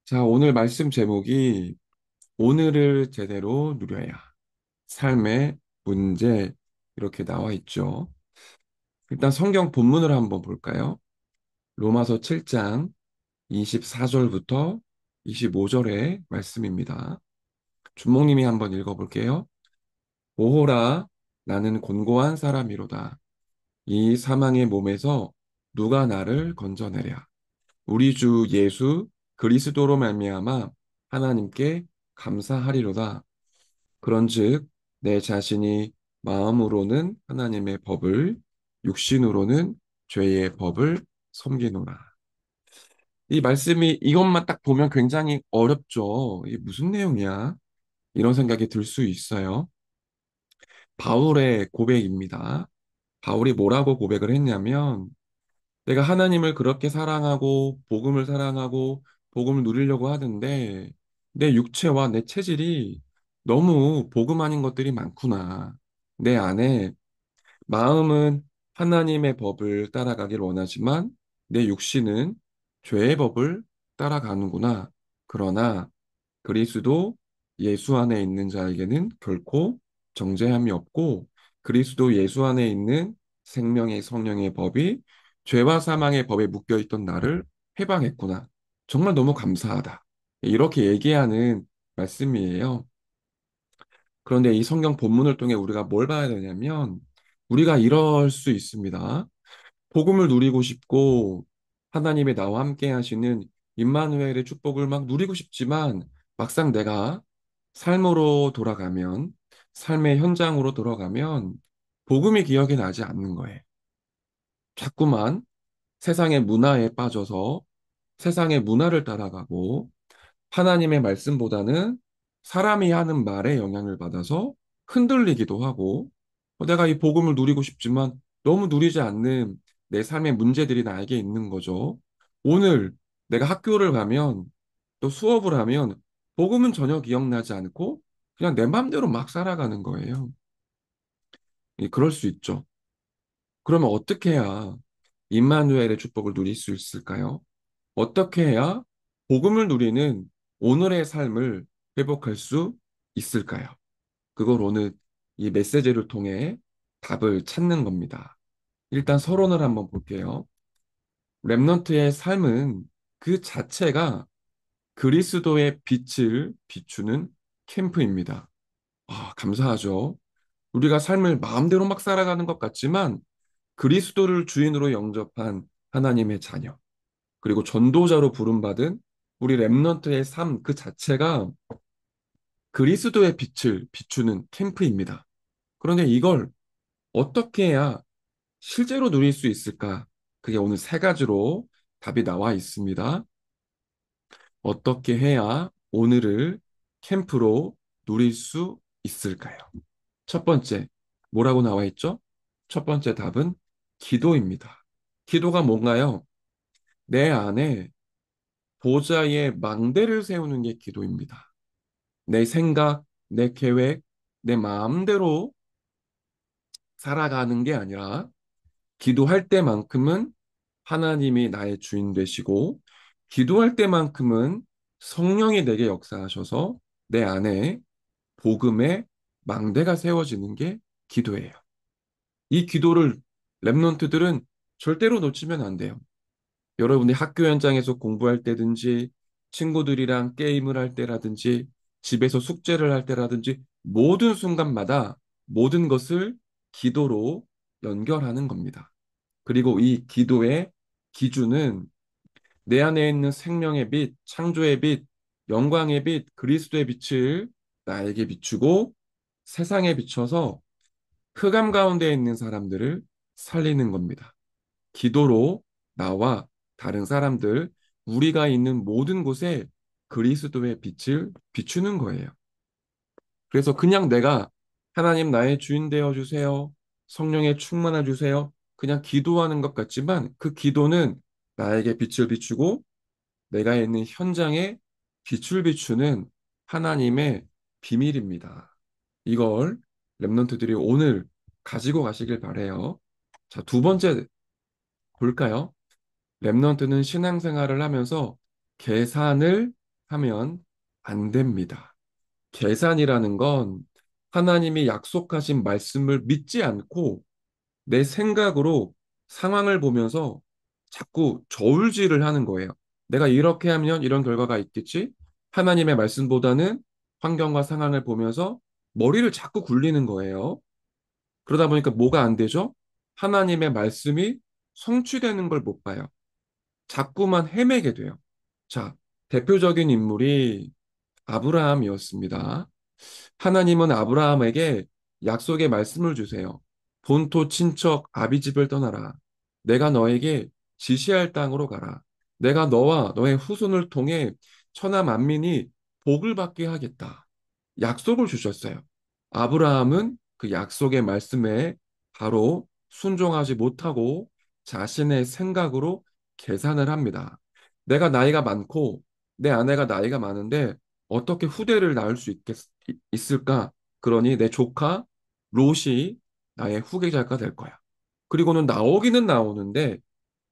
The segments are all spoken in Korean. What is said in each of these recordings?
자, 오늘 말씀 제목이 오늘을 제대로 누려야 삶의 문제 이렇게 나와 있죠. 일단 성경 본문을 한번 볼까요? 로마서 7장 24절부터 25절의 말씀입니다. 준목님이 한번 읽어볼게요. 오호라 나는 곤고한 사람이로다. 이 사망의 몸에서 누가 나를 건져내랴. 우리 주 예수 그리스도로 말미암아 하나님께 감사하리로다. 그런즉 내 자신이 마음으로는 하나님의 법을, 육신으로는 죄의 법을 섬기노라. 이 말씀이 이것만 딱 보면 굉장히 어렵죠. 이게 무슨 내용이야? 이런 생각이 들 수 있어요. 바울의 고백입니다. 바울이 뭐라고 고백을 했냐면 내가 하나님을 그렇게 사랑하고 복음을 누리려고 하는데 내 육체와 내 체질이 너무 복음 아닌 것들이 많구나. 내 안에 마음은 하나님의 법을 따라가길 원하지만 내 육신은 죄의 법을 따라가는구나. 그러나 그리스도 예수 안에 있는 자에게는 결코 정죄함이 없고 그리스도 예수 안에 있는 생명의 성령의 법이 죄와 사망의 법에 묶여 있던 나를 해방했구나. 정말 너무 감사하다. 이렇게 얘기하는 말씀이에요. 그런데 이 성경 본문을 통해 우리가 뭘 봐야 되냐면 우리가 이럴 수 있습니다. 복음을 누리고 싶고 하나님의 나와 함께 하시는 임마누엘의 축복을 막 누리고 싶지만 막상 내가 삶으로 돌아가면 삶의 현장으로 돌아가면 복음이 기억이 나지 않는 거예요. 자꾸만 세상의 문화에 빠져서 세상의 문화를 따라가고 하나님의 말씀보다는 사람이 하는 말에 영향을 받아서 흔들리기도 하고 내가 이 복음을 누리고 싶지만 너무 누리지 않는 내 삶의 문제들이 나에게 있는 거죠. 오늘 내가 학교를 가면 또 수업을 하면 복음은 전혀 기억나지 않고 그냥 내 맘대로 막 살아가는 거예요. 그럴 수 있죠. 그러면 어떻게 해야 임마누엘의 축복을 누릴 수 있을까요? 어떻게 해야 복음을 누리는 오늘의 삶을 회복할 수 있을까요? 그걸 오늘 이 메시지를 통해 답을 찾는 겁니다. 일단 서론을 한번 볼게요. 렘넌트의 삶은 그 자체가 그리스도의 빛을 비추는 캠프입니다. 아, 감사하죠. 우리가 삶을 마음대로 막 살아가는 것 같지만 그리스도를 주인으로 영접한 하나님의 자녀. 그리고 전도자로 부름받은 우리 렘넌트의 삶 그 자체가 그리스도의 빛을 비추는 캠프입니다. 그런데 이걸 어떻게 해야 실제로 누릴 수 있을까? 그게 오늘 세 가지로 답이 나와 있습니다. 어떻게 해야 오늘을 캠프로 누릴 수 있을까요? 첫 번째, 뭐라고 나와 있죠? 첫 번째 답은 기도입니다. 기도가 뭔가요? 내 안에 보좌의 망대를 세우는 게 기도입니다. 내 생각, 내 계획, 내 마음대로 살아가는 게 아니라 기도할 때만큼은 하나님이 나의 주인 되시고 기도할 때만큼은 성령이 내게 역사하셔서 내 안에 복음의 망대가 세워지는 게 기도예요. 이 기도를 랩런트들은 절대로 놓치면 안 돼요. 여러분이 학교 현장에서 공부할 때든지 친구들이랑 게임을 할 때라든지 집에서 숙제를 할 때라든지 모든 순간마다 모든 것을 기도로 연결하는 겁니다. 그리고 이 기도의 기준은 내 안에 있는 생명의 빛, 창조의 빛, 영광의 빛, 그리스도의 빛을 나에게 비추고 세상에 비춰서 흑암 가운데 있는 사람들을 살리는 겁니다. 기도로 나와 다른 사람들, 우리가 있는 모든 곳에 그리스도의 빛을 비추는 거예요. 그래서 그냥 내가 하나님 나의 주인 되어 주세요. 성령에 충만해 주세요. 그냥 기도하는 것 같지만 그 기도는 나에게 빛을 비추고 내가 있는 현장에 빛을 비추는 하나님의 비밀입니다. 이걸 랩런트들이 오늘 가지고 가시길 바래요. 자, 두 번째 볼까요? 랩넌트는 신앙생활을 하면서 계산을 하면 안 됩니다. 계산이라는 건 하나님이 약속하신 말씀을 믿지 않고 내 생각으로 상황을 보면서 자꾸 저울질을 하는 거예요. 내가 이렇게 하면 이런 결과가 있겠지? 하나님의 말씀보다는 환경과 상황을 보면서 머리를 자꾸 굴리는 거예요. 그러다 보니까 뭐가 안 되죠? 하나님의 말씀이 성취되는 걸 못 봐요. 자꾸만 헤매게 돼요. 자, 대표적인 인물이 아브라함이었습니다. 하나님은 아브라함에게 약속의 말씀을 주세요. 본토 친척 아비집을 떠나라. 내가 너에게 지시할 땅으로 가라. 내가 너와 너의 후손을 통해 천하 만민이 복을 받게 하겠다. 약속을 주셨어요. 아브라함은 그 약속의 말씀에 바로 순종하지 못하고 자신의 생각으로 계산을 합니다. 내가 나이가 많고 내 아내가 나이가 많은데 어떻게 후대를 낳을 수 있을까? 그러니 내 조카 롯이 나의 후계자가 될 거야. 그리고는 나오기는 나오는데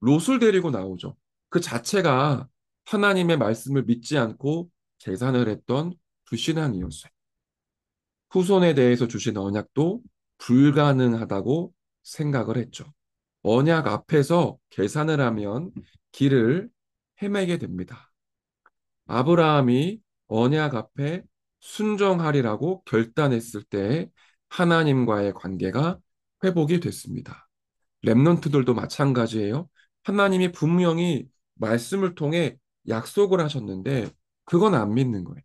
롯을 데리고 나오죠. 그 자체가 하나님의 말씀을 믿지 않고 계산을 했던 불신앙이었어요. 후손에 대해서 주신 언약도 불가능하다고 생각을 했죠. 언약 앞에서 계산을 하면 길을 헤매게 됩니다. 아브라함이 언약 앞에 순종하리라고 결단했을 때 하나님과의 관계가 회복이 됐습니다. 렘넌트들도 마찬가지예요. 하나님이 분명히 말씀을 통해 약속을 하셨는데 그건 안 믿는 거예요.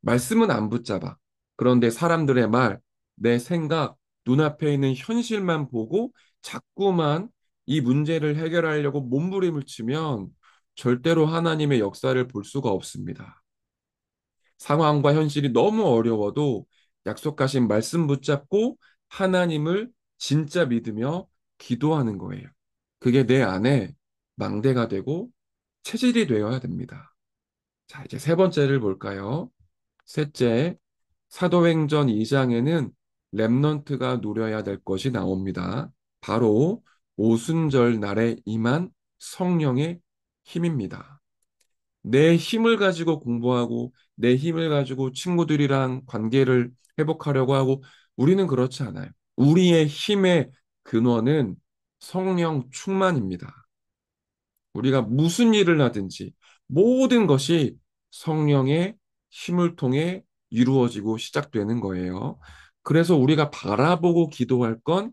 말씀은 안 붙잡아. 그런데 사람들의 말, 내 생각, 눈앞에 있는 현실만 보고 자꾸만 이 문제를 해결하려고 몸부림을 치면 절대로 하나님의 역사를 볼 수가 없습니다. 상황과 현실이 너무 어려워도 약속하신 말씀 붙잡고 하나님을 진짜 믿으며 기도하는 거예요. 그게 내 안에 망대가 되고 체질이 되어야 됩니다. 자, 이제 세 번째를 볼까요? 셋째, 사도행전 2장에는 렘넌트가 누려야 될 것이 나옵니다. 바로 오순절 날에 임한 성령의 힘입니다. 내 힘을 가지고 공부하고 내 힘을 가지고 친구들이랑 관계를 회복하려고 하고 우리는 그렇지 않아요. 우리의 힘의 근원은 성령 충만입니다. 우리가 무슨 일을 하든지 모든 것이 성령의 힘을 통해 이루어지고 시작되는 거예요. 그래서 우리가 바라보고 기도할 건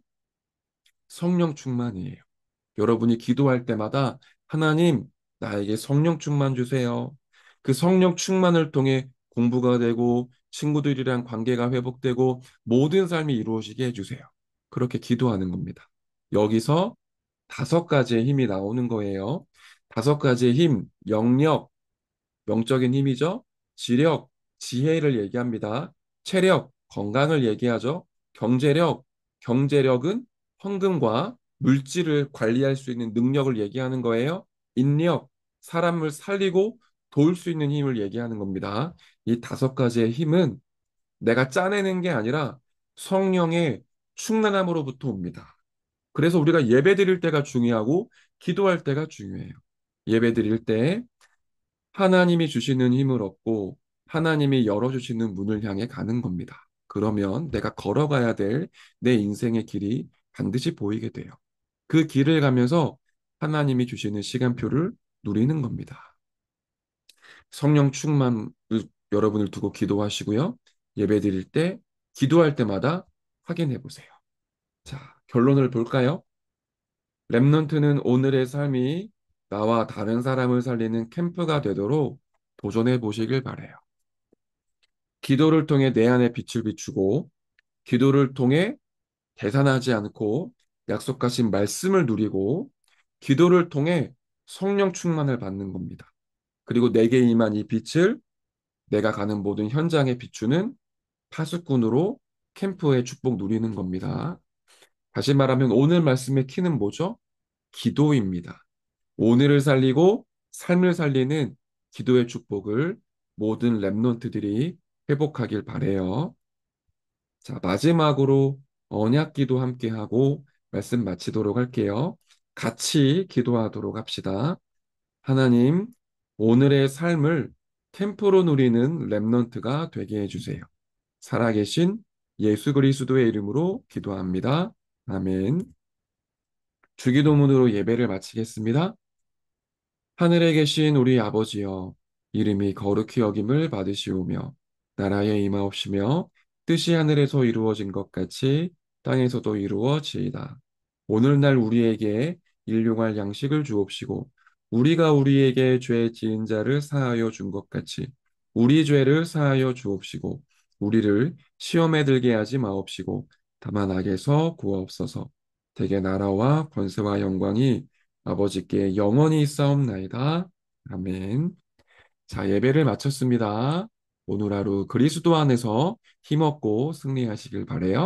성령 충만이에요. 여러분이 기도할 때마다 하나님, 나에게 성령 충만 주세요. 그 성령 충만을 통해 공부가 되고 친구들이랑 관계가 회복되고 모든 삶이 이루어지게 해주세요. 그렇게 기도하는 겁니다. 여기서 다섯 가지의 힘이 나오는 거예요. 다섯 가지의 힘, 영력, 영적인 힘이죠. 지력, 지혜를 얘기합니다. 체력, 건강을 얘기하죠. 경제력, 경제력은 헌금과 물질을 관리할 수 있는 능력을 얘기하는 거예요. 인력, 사람을 살리고 도울 수 있는 힘을 얘기하는 겁니다. 이 다섯 가지의 힘은 내가 짜내는 게 아니라 성령의 충만함으로부터 옵니다. 그래서 우리가 예배 드릴 때가 중요하고 기도할 때가 중요해요. 예배 드릴 때 하나님이 주시는 힘을 얻고 하나님이 열어주시는 문을 향해 가는 겁니다. 그러면 내가 걸어가야 될 내 인생의 길이 반드시 보이게 돼요. 그 길을 가면서 하나님이 주시는 시간표를 누리는 겁니다. 성령 충만을 여러분을 두고 기도하시고요. 예배 드릴 때, 기도할 때마다 확인해 보세요. 자, 결론을 볼까요? 렘넌트는 오늘의 삶이 나와 다른 사람을 살리는 캠프가 되도록 도전해 보시길 바래요. 기도를 통해 내 안에 빛을 비추고, 기도를 통해 계산하지 않고 약속하신 말씀을 누리고, 기도를 통해 성령 충만을 받는 겁니다. 그리고 내게 임한 이 빛을 내가 가는 모든 현장에 비추는 파수꾼으로 캠프의 축복 누리는 겁니다. 다시 말하면 오늘 말씀의 키는 뭐죠? 기도입니다. 오늘을 살리고 삶을 살리는 기도의 축복을 모든 렘넌트들이 회복하길 바래요. 자, 마지막으로 언약 기도 함께 하고 말씀 마치도록 할게요. 같이 기도하도록 합시다. 하나님, 오늘의 삶을 캠프로 누리는 렘넌트가 되게 해주세요. 살아계신 예수 그리스도의 이름으로 기도합니다. 아멘. 주기도문으로 예배를 마치겠습니다. 하늘에 계신 우리 아버지여, 이름이 거룩히 여김을 받으시오며, 나라에 임하옵시며, 뜻이 하늘에서 이루어진 것 같이 땅에서도 이루어지이다. 오늘날 우리에게 일용할 양식을 주옵시고, 우리가 우리에게 죄 지은 자를 사하여 준 것 같이, 우리 죄를 사하여 주옵시고, 우리를 시험에 들게 하지 마옵시고, 다만 악에서 구하옵소서. 대개 나라와 권세와 영광이 아버지께 영원히 있사옵나이다. 아멘. 자, 예배를 마쳤습니다. 오늘 하루 그리스도 안에서 힘없고 승리하시길 바래요.